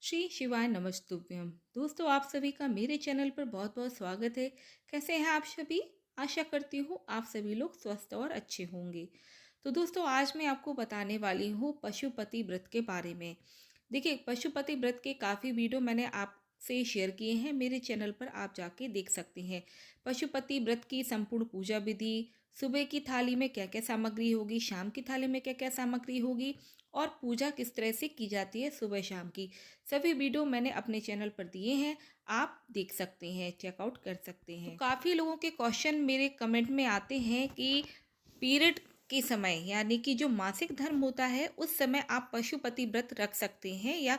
श्री शिवाय नमस्तुभ्यम। दोस्तों, आप सभी का मेरे चैनल पर बहुत बहुत स्वागत है। कैसे हैं आप सभी? आशा करती हूँ आप सभी लोग स्वस्थ और अच्छे होंगे। तो दोस्तों, आज मैं आपको बताने वाली हूँ पशुपति व्रत के बारे में। देखिए, पशुपति व्रत के काफ़ी वीडियो मैंने आपसे शेयर किए हैं, मेरे चैनल पर आप जाके देख सकते हैं। पशुपति व्रत की संपूर्ण पूजा विधि, सुबह की थाली में क्या क्या सामग्री होगी, शाम की थाली में क्या क्या सामग्री होगी और पूजा किस तरह से की जाती है सुबह शाम की, सभी वीडियो मैंने अपने चैनल पर दिए हैं। आप देख सकते हैं, चेकआउट कर सकते हैं। तो काफ़ी लोगों के क्वेश्चन मेरे कमेंट में आते हैं कि पीरियड के समय यानी कि जो मासिक धर्म होता है उस समय आप पशुपति व्रत रख सकते हैं या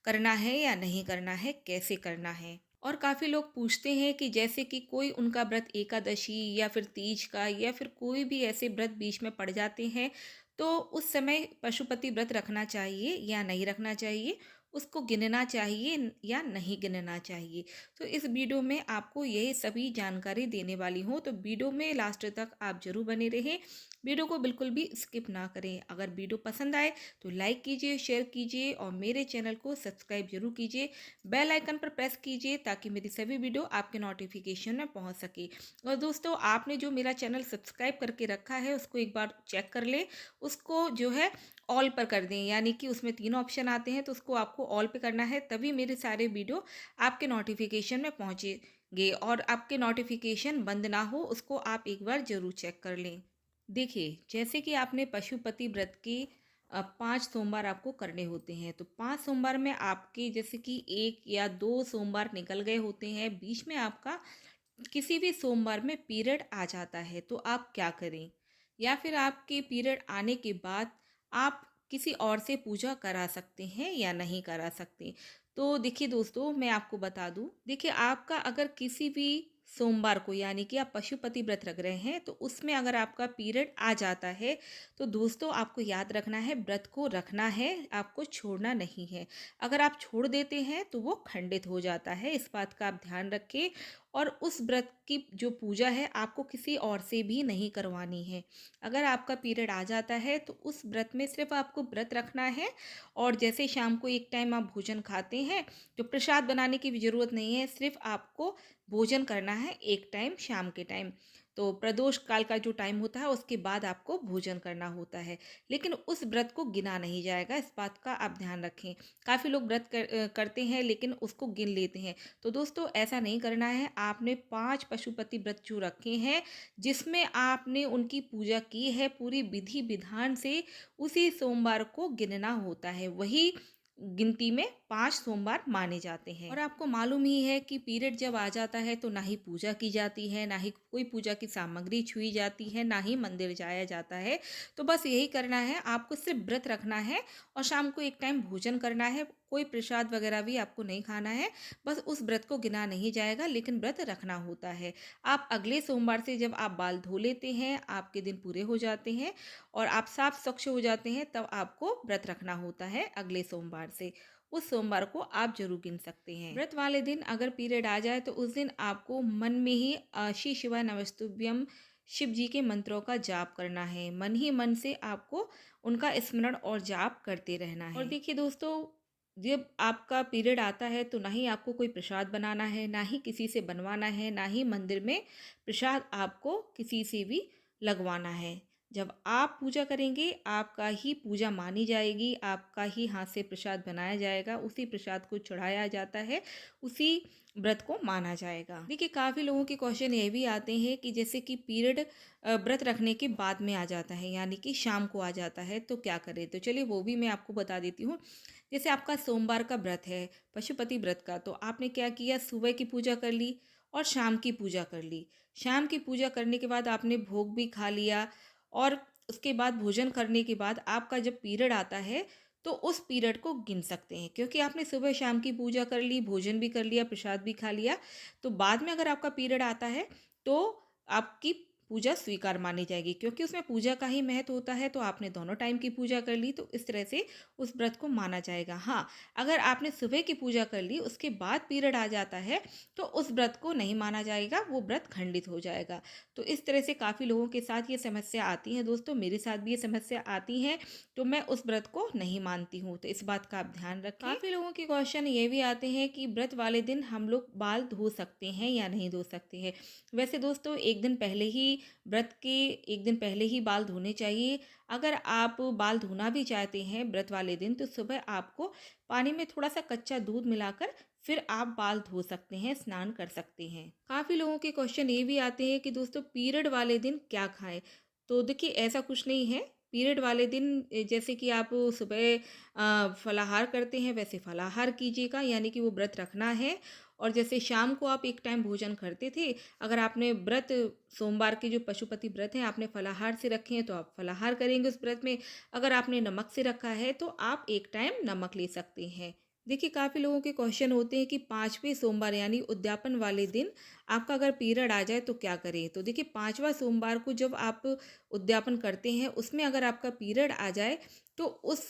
करना है या नहीं करना है, कैसे करना है। और काफ़ी लोग पूछते हैं कि जैसे कि कोई उनका व्रत एकादशी या फिर तीज का या फिर कोई भी ऐसे व्रत बीच में पड़ जाते हैं, तो उस समय पशुपति व्रत रखना चाहिए या नहीं रखना चाहिए, उसको गिनना चाहिए या नहीं गिनना चाहिए। तो इस वीडियो में आपको यही सभी जानकारी देने वाली हूँ, तो वीडियो में लास्ट तक आप जरूर बने रहें। वीडियो को बिल्कुल भी स्किप ना करें। अगर वीडियो पसंद आए तो लाइक कीजिए, शेयर कीजिए और मेरे चैनल को सब्सक्राइब जरूर कीजिए। बेल आइकन पर प्रेस कीजिए ताकि मेरी सभी वीडियो आपके नोटिफिकेशन में पहुंच सके। और दोस्तों, आपने जो मेरा चैनल सब्सक्राइब करके रखा है उसको एक बार चेक कर लें। उसको जो है ऑल पर कर दें, यानी कि उसमें 3 ऑप्शन आते हैं, तो उसको आपको ऑल पे करना है, तभी मेरे सारे वीडियो आपके नोटिफिकेशन में पहुंचेंगे। और आपके नोटिफिकेशन बंद ना हो उसको आप एक बार ज़रूर चेक कर लें। देखिए, जैसे कि आपने पशुपति व्रत की 5 सोमवार आपको करने होते हैं, तो 5 सोमवार में आपके जैसे कि 1 या 2 सोमवार निकल गए होते हैं, बीच में आपका किसी भी सोमवार में पीरियड आ जाता है, तो आप क्या करें? या फिर आपके पीरियड आने के बाद आप किसी और से पूजा करा सकते हैं या नहीं करा सकते? तो देखिए दोस्तों, मैं आपको बता दूं, देखिए आपका अगर किसी भी सोमवार को यानी कि आप पशुपति व्रत रख रहे हैं, तो उसमें अगर आपका पीरियड आ जाता है, तो दोस्तों आपको याद रखना है, व्रत को रखना है, आपको छोड़ना नहीं है। अगर आप छोड़ देते हैं तो वो खंडित हो जाता है, इस बात का आप ध्यान रखें। और उस व्रत की जो पूजा है आपको किसी और से भी नहीं करवानी है। अगर आपका पीरियड आ जाता है तो उस व्रत में सिर्फ आपको व्रत रखना है। और जैसे शाम को एक टाइम आप भोजन खाते हैं, तो प्रसाद बनाने की भी ज़रूरत नहीं है, सिर्फ आपको भोजन करना है एक टाइम शाम के टाइम। तो प्रदोष काल का जो टाइम होता है उसके बाद आपको भोजन करना होता है, लेकिन उस व्रत को गिना नहीं जाएगा, इस बात का आप ध्यान रखें। काफ़ी लोग व्रत करते हैं लेकिन उसको गिन लेते हैं, तो दोस्तों ऐसा नहीं करना है। आपने 5 पशुपति व्रत जो रखे हैं, जिसमें आपने उनकी पूजा की है पूरी विधि विधान से, उसी सोमवार को गिनना होता है, वही गिनती में 5 सोमवार माने जाते हैं। और आपको मालूम ही है कि पीरियड जब आ जाता है तो ना ही पूजा की जाती है, ना ही कोई पूजा की सामग्री छुई जाती है, ना ही मंदिर जाया जाता है। तो बस यही करना है, आपको सिर्फ व्रत रखना है और शाम को एक टाइम भोजन करना है, कोई प्रसाद वगैरह भी आपको नहीं खाना है। बस उस व्रत को गिना नहीं जाएगा, लेकिन व्रत रखना होता है। आप अगले सोमवार से जब आप बाल धो लेते हैं, आपके दिन पूरे हो जाते हैं और आप साफ स्वच्छ हो जाते हैं, तब आपको व्रत रखना होता है अगले सोमवार से। उस सोमवार को आप जरूर गिन सकते हैं। व्रत वाले दिन अगर पीरियड आ जाए तो उस दिन आपको मन में ही श्री शिवाय नमस्तुभ्यम शिव जी के मंत्रों का जाप करना है। मन ही मन से आपको उनका स्मरण और जाप करते रहना है। और देखिए दोस्तों, जब आपका पीरियड आता है तो ना ही आपको कोई प्रसाद बनाना है, ना ही किसी से बनवाना है, ना ही मंदिर में प्रसाद आपको किसी से भी लगवाना है। जब आप पूजा करेंगे, आपका ही पूजा मानी जाएगी, आपका ही हाथ से प्रसाद बनाया जाएगा, उसी प्रसाद को चढ़ाया जाता है, उसी व्रत को माना जाएगा। देखिए, काफ़ी लोगों के क्वेश्चन ये भी आते हैं कि जैसे कि पीरियड व्रत रखने के बाद में आ जाता है, यानी कि शाम को आ जाता है, तो क्या करें? तो चलिए वो भी मैं आपको बता देती हूँ। जैसे आपका सोमवार का व्रत है, पशुपति व्रत का, तो आपने क्या किया, सुबह की पूजा कर ली और शाम की पूजा कर ली। शाम की पूजा करने के बाद आपने भोग भी खा लिया और उसके बाद भोजन करने के बाद आपका जब पीरियड आता है तो उस पीरियड को गिन सकते हैं, क्योंकि आपने सुबह शाम की पूजा कर ली, भोजन भी कर लिया, प्रसाद भी खा लिया। तो बाद में अगर आपका पीरियड आता है तो आपकी पूजा स्वीकार मानी जाएगी, क्योंकि उसमें पूजा का ही महत्व होता है। तो आपने दोनों टाइम की पूजा कर ली तो इस तरह से उस व्रत को माना जाएगा। हाँ, अगर आपने सुबह की पूजा कर ली उसके बाद पीरियड आ जाता है तो उस व्रत को नहीं माना जाएगा, वो व्रत खंडित हो जाएगा। तो इस तरह से काफ़ी लोगों के साथ ये समस्या आती है दोस्तों, मेरे साथ भी ये समस्या आती है, तो मैं उस व्रत को नहीं मानती हूँ। तो इस बात का आप ध्यान रखें। काफ़ी लोगों के क्वेश्चन ये भी आते हैं कि व्रत वाले दिन हम लोग बाल धो सकते हैं या नहीं धो सकते हैं। वैसे दोस्तों एक दिन पहले ही व्रत के एक दिन पहले ही बाल धोने चाहिए। अगर आप बाल धोना भी चाहते हैं व्रत वाले दिन तो सुबह आपको पानी में थोड़ा सा कच्चा दूध मिलाकर फिर आप बाल धो सकते हैं, स्नान कर सकते हैं। काफ़ी लोगों के क्वेश्चन ये भी आते हैं कि दोस्तों पीरियड वाले दिन क्या खाएं। तो देखिए ऐसा कुछ नहीं है। पीरियड वाले दिन जैसे कि आप सुबह फलाहार करते हैं वैसे फलाहार कीजिएगा, यानी कि वो व्रत रखना है। और जैसे शाम को आप एक टाइम भोजन करते थे, अगर आपने व्रत सोमवार के जो पशुपति व्रत हैं आपने फलाहार से रखे हैं तो आप फलाहार करेंगे उस व्रत में। अगर आपने नमक से रखा है तो आप एक टाइम नमक ले सकते हैं। देखिए काफ़ी लोगों के क्वेश्चन होते हैं कि पाँचवें सोमवार यानी उद्यापन वाले दिन आपका अगर पीरियड आ जाए तो क्या करें। तो देखिए पाँचवा सोमवार को जब आप उद्यापन करते हैं उसमें अगर आपका पीरियड आ जाए तो उस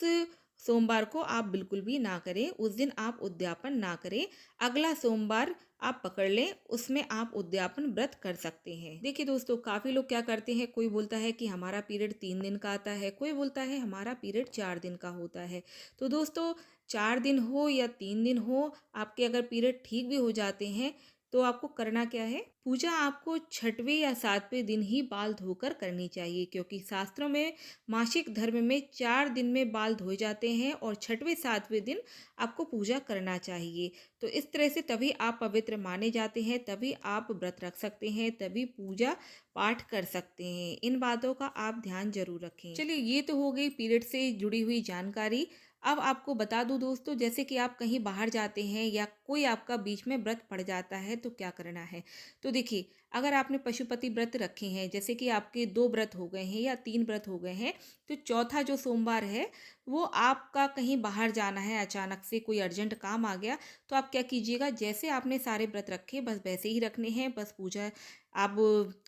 सोमवार को आप बिल्कुल भी ना करें, उस दिन आप उद्यापन ना करें। अगला सोमवार आप पकड़ लें, उसमें आप उद्यापन व्रत कर सकते हैं। देखिए दोस्तों काफ़ी लोग क्या करते हैं, कोई बोलता है कि हमारा पीरियड 3 दिन का आता है, कोई बोलता है हमारा पीरियड 4 दिन का होता है। तो दोस्तों 4 दिन हो या 3 दिन हो, आपके अगर पीरियड ठीक भी हो जाते हैं तो आपको करना क्या है, पूजा आपको छठवें या सातवें दिन ही बाल धोकर करनी चाहिए, क्योंकि शास्त्रों में मासिक धर्म में 4 दिन में बाल धोए जाते हैं और छठवें सातवें दिन आपको पूजा करना चाहिए। तो इस तरह से तभी आप पवित्र माने जाते हैं, तभी आप व्रत रख सकते हैं, तभी पूजा पाठ कर सकते हैं। इन बातों का आप ध्यान जरूर रखें। चलिए ये तो हो गई पीरियड से जुड़ी हुई जानकारी। अब आपको बता दूं दोस्तों, जैसे कि आप कहीं बाहर जाते हैं या कोई आपका बीच में व्रत पड़ जाता है तो क्या करना है। तो देखिए अगर आपने पशुपति व्रत रखे हैं, जैसे कि आपके 2 व्रत हो गए हैं या 3 व्रत हो गए हैं, तो चौथा जो सोमवार है वो आपका कहीं बाहर जाना है, अचानक से कोई अर्जेंट काम आ गया, तो आप क्या कीजिएगा, जैसे आपने सारे व्रत रखे बस वैसे ही रखने हैं। बस पूजा आप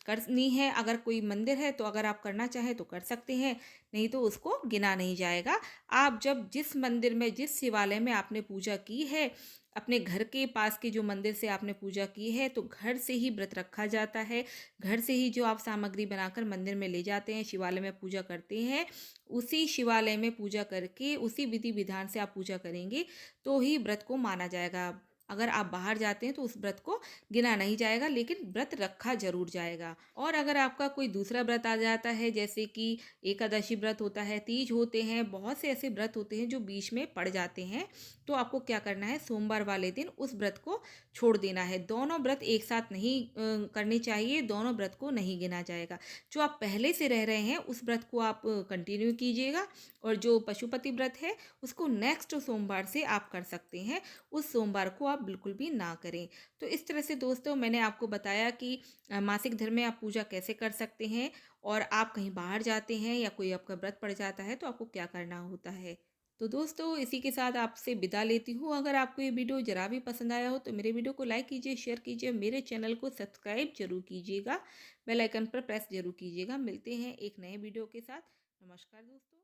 करनी है। अगर कोई मंदिर है तो अगर आप करना चाहें तो कर सकते हैं, नहीं तो उसको गिना नहीं जाएगा। आप जब जिस मंदिर में जिस शिवालय में आपने पूजा की है, अपने घर के पास के जो मंदिर से आपने पूजा की है, तो घर से ही व्रत रखा जाता है। घर से ही जो आप सामग्री बनाकर मंदिर में ले जाते हैं, शिवालय में पूजा करते हैं, उसी शिवालय में पूजा करके उसी विधि विधान से आप पूजा करेंगे तो ही व्रत को माना जाएगा। अगर आप बाहर जाते हैं तो उस व्रत को गिना नहीं जाएगा, लेकिन व्रत रखा जरूर जाएगा। और अगर आपका कोई दूसरा व्रत आ जाता है, जैसे कि एकादशी व्रत होता है, तीज होते हैं, बहुत से ऐसे व्रत होते हैं जो बीच में पड़ जाते हैं, तो आपको क्या करना है, सोमवार वाले दिन उस व्रत को छोड़ देना है। दोनों व्रत एक साथ नहीं करने चाहिए, दोनों व्रत को नहीं गिना जाएगा। जो आप पहले से रह रहे हैं उस व्रत को आप कंटिन्यू कीजिएगा, और जो पशुपति व्रत है उसको नेक्स्ट सोमवार से आप कर सकते हैं, उस सोमवार को आप बिल्कुल भी ना करें। तो इस तरह से दोस्तों मैंने आपको बताया कि मासिक धर्म में आप पूजा कैसे कर सकते हैं, और आप कहीं बाहर जाते हैं या कोई आपका व्रत पड़ जाता है तो आपको क्या करना होता है। तो दोस्तों इसी के साथ आपसे विदा लेती हूँ। अगर आपको ये वीडियो जरा भी पसंद आया हो तो मेरे वीडियो को लाइक कीजिए, शेयर कीजिए, मेरे चैनल को सब्सक्राइब जरूर कीजिएगा, बेल आइकन पर प्रेस जरूर कीजिएगा। मिलते हैं एक नए वीडियो के साथ। नमस्कार दोस्तों।